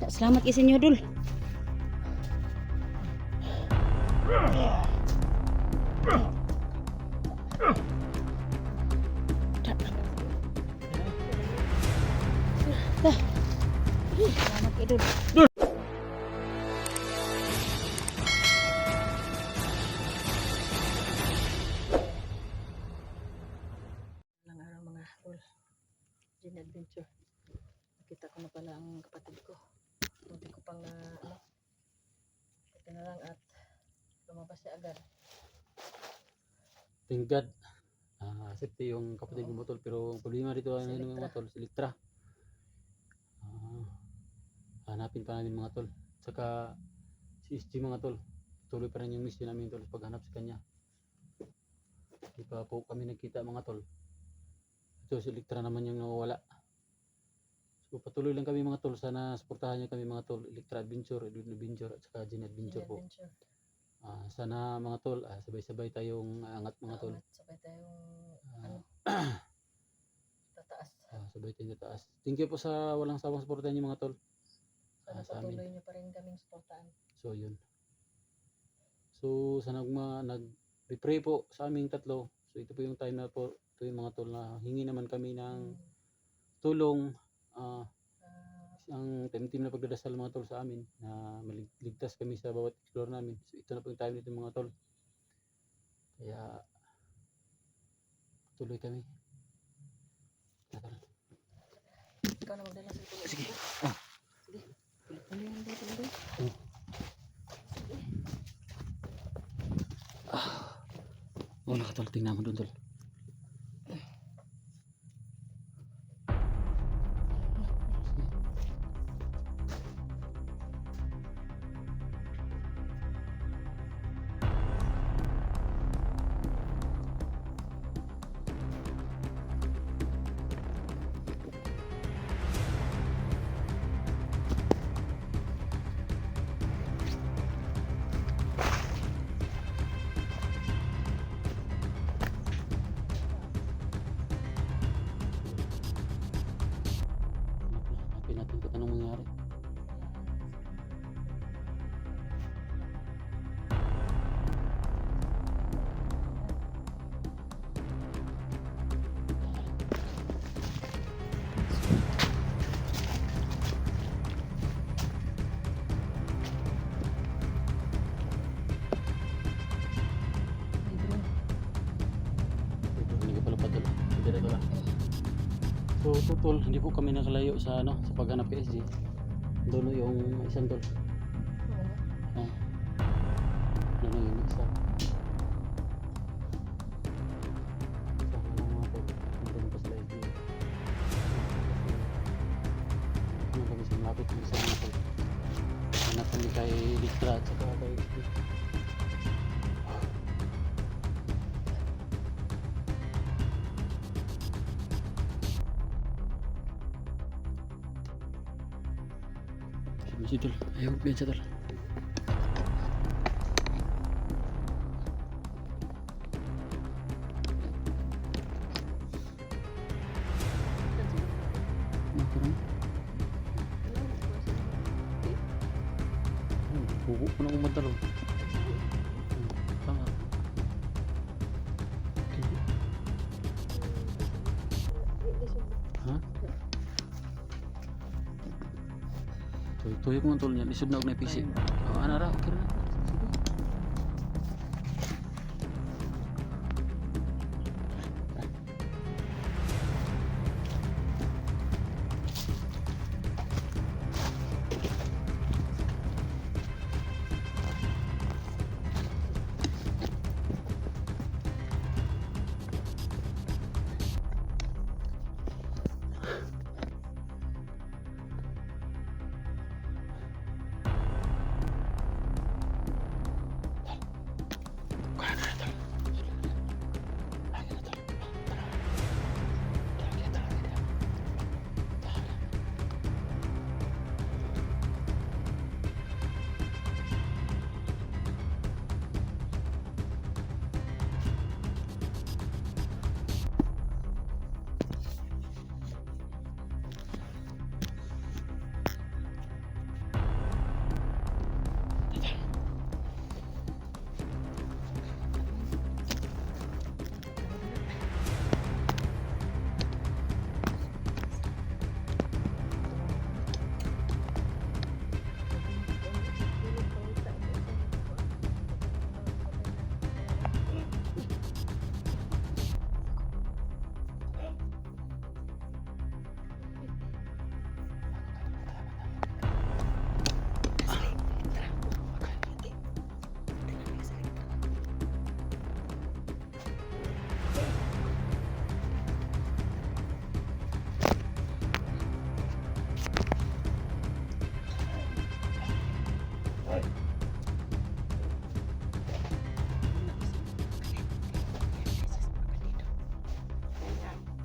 Selamat kay Senyor Dul. Selamat kay Dul. Walang araw mga Dul. Gin adventure. Nakita ko na pala ang kapatid ko. Hindi ko pang ito na lang at lumabas siya agad. Thank God. Safety yung kapatid ng motor, pero ang problema dito ay yung mga tol, si Electra. Hanapin pa namin mga tol. Saka si SG mga tol. Tuloy pa rin yung mission namin tol paghanap sa kanya. Di pa po kami nagkita mga tol. Ito si Electra naman yung nawawala. So patuloy lang kami mga tol. Sana suportahan niyo kami mga tol. Electra Adventure, Edwin Adventure at saka Gin Adventure po. Sana mga tol, sabay-sabay tayong angat mga tol. Sabay tayong tataas. Sabay tayong tataas. Thank you po sa walang sawang suportahan niyo mga tol. Sana Sa amin. patuloy niyo pa rin kaming suportahan. So yun. So sa nag-pray po sa aming tatlo. So ito po yung time na po, ito yung mga tol na hingi naman kami ng tulong. Ang team na pagdadasal mga tol sa amin na maligtas kami sa bawat explore namin. So ito na po yung time nito mga tol. Kaya tuloy kami. Ikaw na magdala sa tulong. Sige. Sige. Ano yan dito? Nakatol, tingnan mo doon tol. Hanapin natin kung anong mangyari. Hindi ka pala patol. Diretso lang. So tutol, hindi po kami nakalayo sa sa paghanap kay SG. Doon yung isang tol. Doon yung isa. Sama ng mga tol. Doon pa sila SG. Doon kami sa malapit ng isa mga tol. Hanap kami kay Electra at saka kay SG. Si tol, ayaw piyansa tol. Bubo ko na kumanta ron. Tama. Ha? Tuyok mo tol niya, lisod na ako na PC. Ano ra, okay na.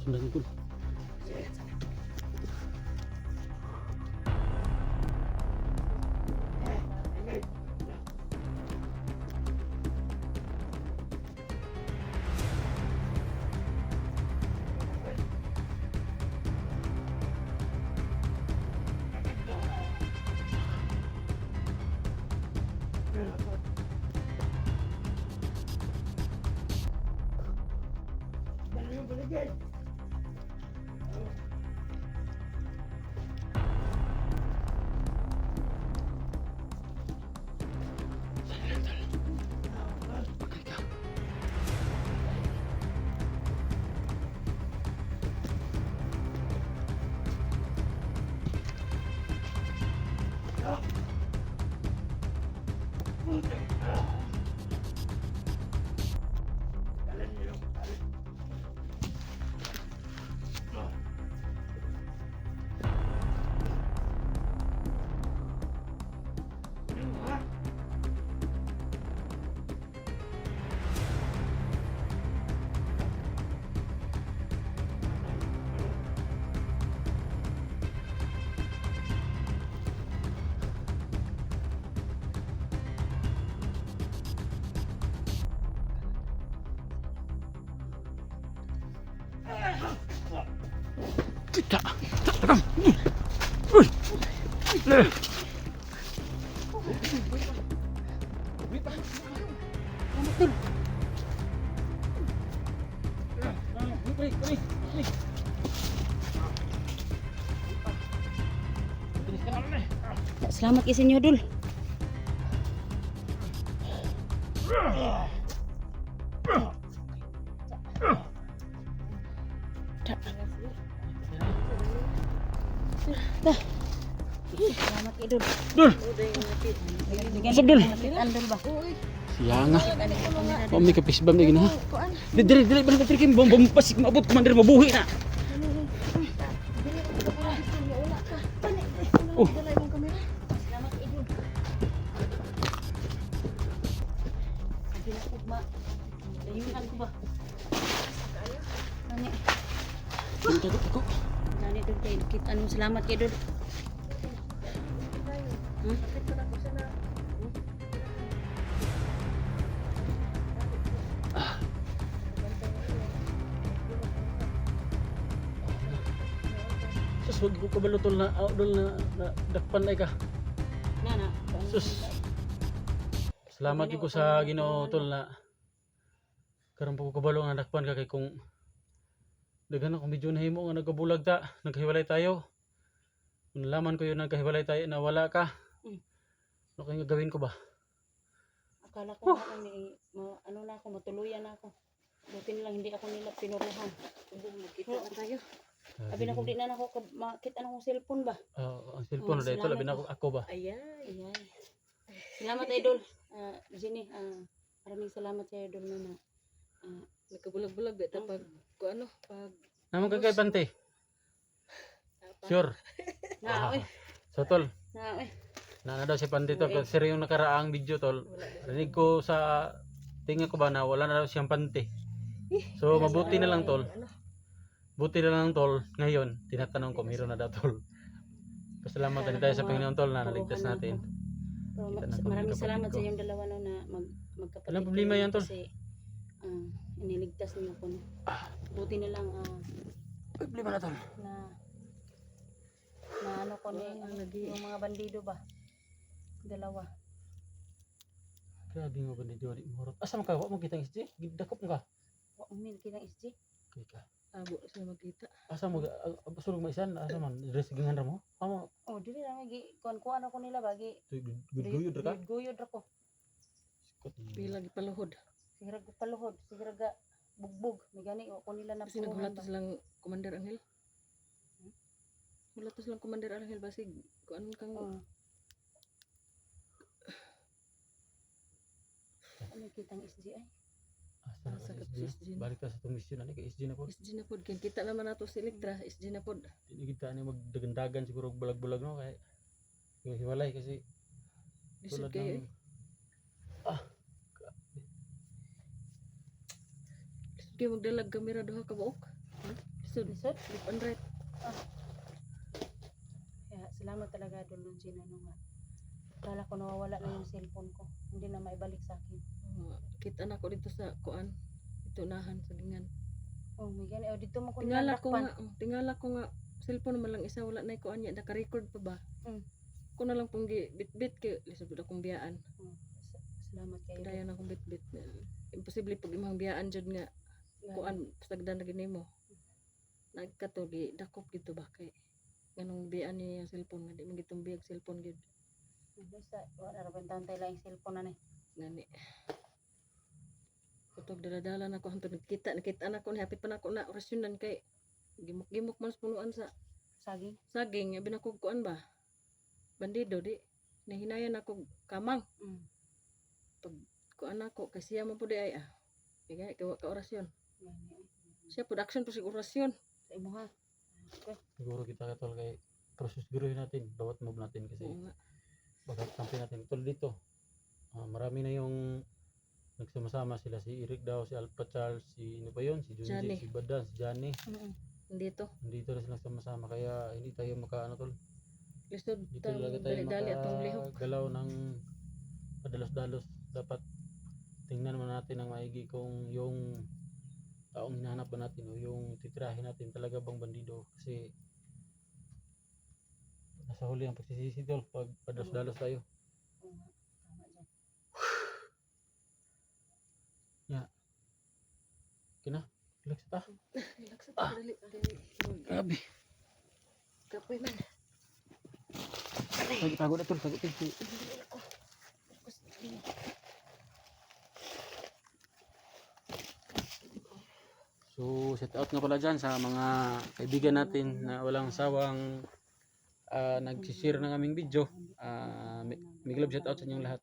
Sundan niyo tol. Kita. Takam. Uy. Le. Selamat ya Senyor Dul. Selamat ya Dul. Dul. Dul. Dul ba? Sianga. Kami kapisbam lagi na. Dili balik bateri kim bom pasik maabot komander mabuhi na. Oh. Selamat Idul. Lagi na po ba? Layunan ko ba? Nani. Punta ko. Nani Dul kay kita anong salamat kay Dul. Sus, wag ko kabalo tol na dol na dakpan ay ka. Nana. Sus. Salamat gyud ko sa Ginoo tol na karon po ko kabalo nga dakpan ka kay kung daghan akong medyo nahimo nga nagabulag ta, nagkahiwalay tayo. Kung nalaman ko yun nagkahiwalay tayo na wala ka. Ano kaya gagawin ko ba? Akala ko nga ano na ako, matuluyan na ako. Buti na lang hindi ako nila pinuruhan. Nagkita na tayo. Abi na kung di na ako makita na akong cellphone ba? Ang cellphone na dito, labi na ako ba? Ayan. Salamat Idol. Jenny, maraming salamat sa Idol na nagkabulag-bulag beta pag ano pag Naman ka kay Pante? Sure. na oy. So tol, Na oy. na daw si Pante tol, kasi yung nakaraang video tol. Rinig ko sa tingin ko ba na wala na daw siyang Pante. So mabuti na lang tol. Buti na lang tol, ngayon tinatanong ko mayroon na daw tol. Pasalamatan tayo sa Panginoon tol na naligtas natin. Maraming salamat sa inyong dalawa no na magkapatid. Walang problema yan tol. Kasi iniligtas niyo ko. Buti na lang Problema na tol. na ano ko ni yung mga bandido ba? Dalawa. Grabe mo ba ni Dori Morot? Asa man ka? Wa mo kitang isdi? Gidakop ka. Wa umin kinang SG. Okay ka. Abo sa magkita. Asa mo sulog mo isan? Asa man dress gingan ra mo? Amo Oh, dili ra gi kuan ako nila bagi. guyud ra ka? Guyod ra ko. Pila gi paluhod. Sigra gi paluhod, sigra ga bugbog. May gani ko nila na Kasi naghulatos lang Commander Angel. Hulatos lang Commander Angel basig kuan kang ano kitang SG ay. Asa ka SG? SG? Balik ka sa itong mission ani kay SG na po. SG na pod kay kita naman nato si Electra, SG na pod. Dili kita ani magdagandagan siguro og bulag-bulag no kay hiwalay kasi Lisod tulad kayo ng Lisod kayo magdalag kamera duha ka buok. Lisod. Lisod? Left and right. Kaya salamat talaga Idol Longin ano nga. Kala ko nawawala na yung cellphone ko. Hindi na maibalik sa akin. Kita na ko dito sa kuan. Ito nahan sa lingan. Oh my God. Oh, dito mo ko Tingala ko nga cellphone man lang isa wala na kuan niya naka-record pa ba. Mm. Ko na lang pong bit-bit kay lisod pud akong biyaan. Salamat kayo. Dayon akong bit-bit. Imposible pag imong biyaan jud nga kuan pasagdan na gini mo. Nagkatugi dakop gito ba kay ganong biyaan niya yung cellphone nga di man gitong biyag cellphone gid. Basta wala ra bang tantay lang yung cellphone na ni. Gani. Kutog daladala na ko hantod nakita na ko ni hapit pa na ko na orasyonan kay gimok-gimok man sa punuan sa Saging. saging abi na ko kuan ba. Bandido di nahinayan ako kamang Mm. kuan ako kay siya man pud ay kaya ka orasyon. Gani. Siya production po sig orasyon. Sa imo ha. Okay. Siguro kita tol kay proses guruhin natin bawat move natin kasi Oo nga. baka kampi natin tol dito. Marami na yung nagsama-sama sila si Eric daw, si Alpha Charles, si ano pa yun, si Junji, Johnny. si Badan, si Johnny. Dito. Nandito na sila sama-sama kaya hindi tayo makaano tol. Lisod Dito ta talaga tayo dali atong lihok. makagalaw ng padalos-dalos. Dapat tingnan naman natin ang maigi kung yung taong hinahanap ba natin o yung titirahin natin talaga bang bandido kasi nasa huli ang pagsisisi tol pag padalos-dalos tayo. Oo nga. Tama dyan. Kina, relax ta. Relax ta dali dali. Grabe. Kapoy man. Tago na tol, tago tol. So, shout out nga pala dyan sa mga kaibigan natin na walang sawang nag-share ng aming video. May love shout out sa inyong lahat.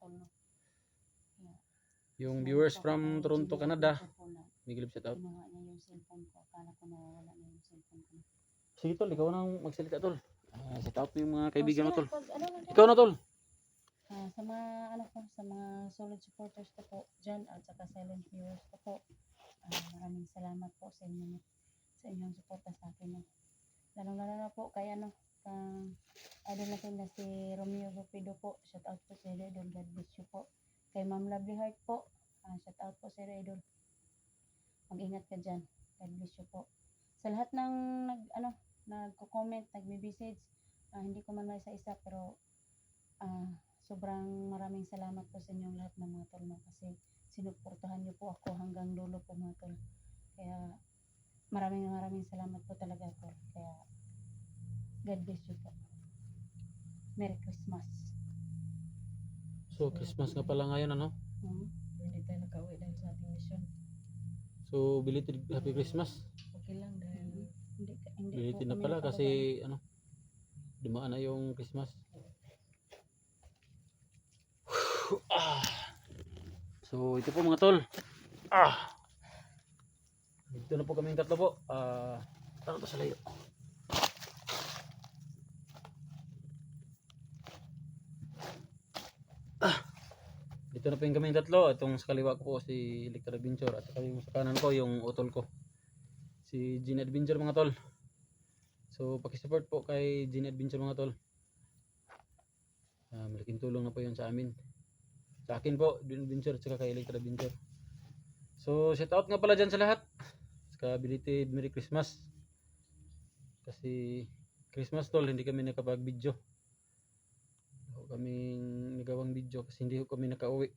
Yung viewers from Toronto, Canada, may love shout out. Kinuha niya yung cellphone ko. Akala ko nawawala na yung cellphone ko. Sige tol, ikaw nang magsalita tol. Shout out yung mga kaibigan mo tol. Ano na Ikaw na tol. sa mga ano ko, sa mga solid supporters ko po dyan at saka silent viewers ko po. Maraming salamat po sa inyo sa inyong suporta sa akin. No. Lalong-lalo na po kay ano, idol natin na si Romeo Gupido po. Shout out po sa idol. God bless you po. Kay Ma'am Lovely Heart po. Shout out po sa idol. Mag-ingat ka dyan. God bless you po. Sa lahat ng nagko-comment, nagme-message, hindi ko man na isa-isa pero sobrang maraming salamat po sa inyong lahat ng mga tol no, kasi sinuportahan niyo po ako hanggang dulo po mga tol. Kaya maraming salamat po talaga tol. Kaya God bless you po. Merry Christmas. So, Christmas nga pala ngayon ano? Hindi tayo nakauwi dahil sa ating mission. So, belated Happy Christmas. Okay lang dahil Hindi Belated na kami pala nakababa. kasi ano, dumaan na yung Christmas. So, ito po mga tol. Dito na po kami tatlo po. Tara pa sa layo. Dito na po yung kaming tatlo. Itong sa kaliwa ko po si Electra Adventure at yung sa kanan ko yung utol ko. Si Gene Adventure mga tol. So pakisupport po kay Gene Adventure mga tol. Malaking tulong na po yun sa amin. Sa akin po, Gene Adventure at saka kay Electra Adventure. So shout out nga pala dyan sa lahat. Saka belated Merry Christmas. Kasi Christmas tol, hindi kami nakapag video. Kaming nagawang video kasi hindi ko kami nakauwi.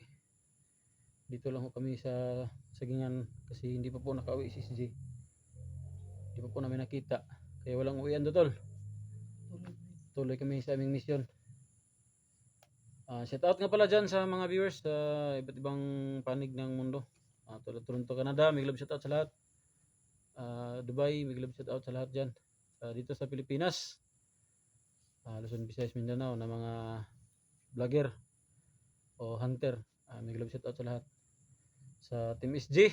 Dito lang kami sa Sagingan kasi hindi pa po nakauwi si CJ. Hindi pa po namin nakita. Kaya walang uwian do tol. Tuloy kami sa aming mission. Shout out nga pala dyan sa mga viewers sa iba't ibang panig ng mundo. Tulad Toronto, Canada, may love shout out sa lahat. Dubai, may love shout out sa lahat dyan. Dito sa Pilipinas, Luzon, Visayas, Mindanao na mga vlogger o hunter, may love shout out sa lahat. Sa Team SG,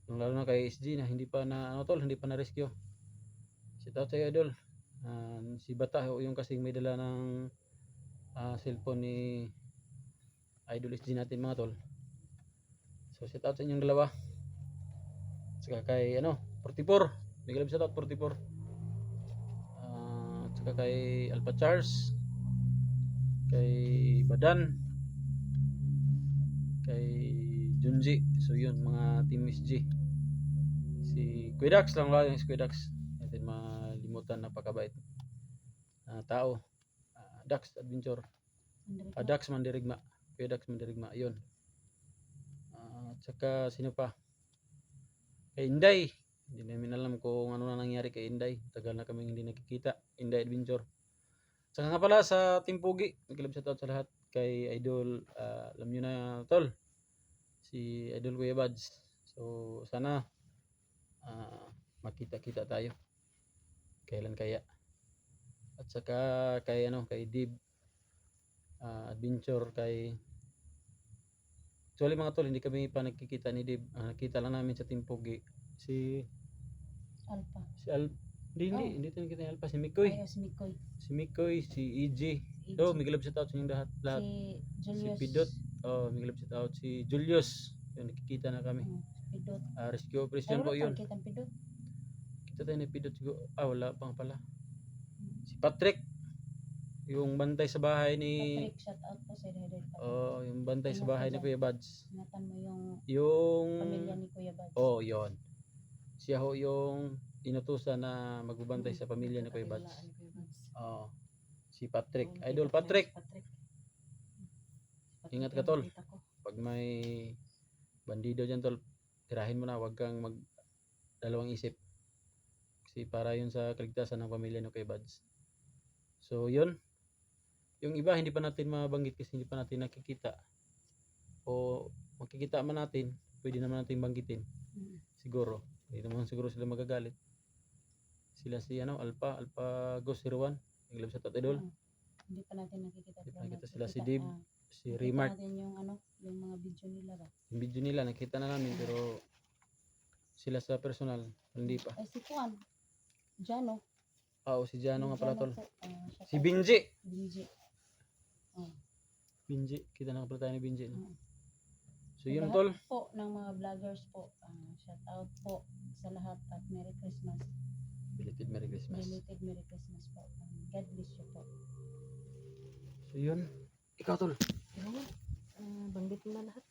lalo na kay SG na hindi pa na hindi pa na rescue. Shout out sa iyo, idol. Si Bata yung kasing may dala ng cellphone ni Idol SG natin mga tol. So shout out sa inyong dalawa. Saka kay 44 Mega love shoutout 44. Tsaka kay Alpha Charles, kay Badan, kay Junji. So yun, mga team SG. Si Quidax lang lang yung si Quidax. Natin malimutan, napakabait na tao. Dax Adventure. Dax Mandirigma. Quidax Mandirigma. Yun. Tsaka sino pa? Kay Inday. Hindi namin alam kung ano na nangyari kay Inday. Tagal na kami hindi nakikita. Inday Adventure. Tsaka nga pala sa Team Pugi. Nag-love shoutout sa lahat. Kay Idol, alam nyo na tol. Si Idol Kuya Bads. So sana makita-kita tayo. Kailan kaya? At saka kay Dib Adventure, kay actually mga tol, hindi kami pa nagkikita ni Dib. Nakita lang namin sa Team Pugi. Si Alpha. hindi tayo nakita ni Alpha. Si Mikoy. Ayos, Mikoy. Si Mikoy, si EJ. EJ. So, Miguel shoutout sa inyong lahat. Si Si Julius. Pidot. Miguel shoutout. Si Julius. Yun, nakikita na kami. Pidot. Rescue operation po yun. Kitang Pidot. Kita tayo ni Pidot siguro. Wala pang pala. Si Patrick. Yung bantay sa bahay ni... Patrick, shout out po sa Red Patrick. yung bantay sa bahay ni Kuya Bads. Ingatan mo yung Yung... pamilya ni Kuya Bads. Yun. Siya ho yung inutusan na magbabantay sa pamilya ni Kuya Bads. Si Patrick. Idol Patrick. Ingat ka, tol. Pag may bandido dyan, tol, tirahin mo na. Huwag kang dalawang isip. Kasi para yun sa kaligtasan ng pamilya ni Kuya Bads. So, yun. Yung iba, hindi pa natin mabanggit kasi hindi pa natin nakikita. O makikita man natin, pwede naman natin banggitin. Siguro. Hindi naman siguro sila magagalit. Sila si Alpha Ghost 01. Yung love shoutout idol. Hindi pa natin nakikita. Hindi pa nakita sila si Dib, si Remark. natin yung yung mga video nila ba? Yung video nila, nakita na namin pero sila sa personal, hindi pa. Ay, si Juan. Jano. Si Jano nga pala, tol. Shout Si out. Binji. Binji. Binji. Kita na nga pala tayo ni Binji. No? Mm. So yun, Lahat tol. po ng mga vloggers po. Shout out po sa lahat at Merry Christmas. Belated Merry Christmas. Belated Merry Christmas po. God bless you po. So yun. Ikaw, tol. Banggit mo na lahat.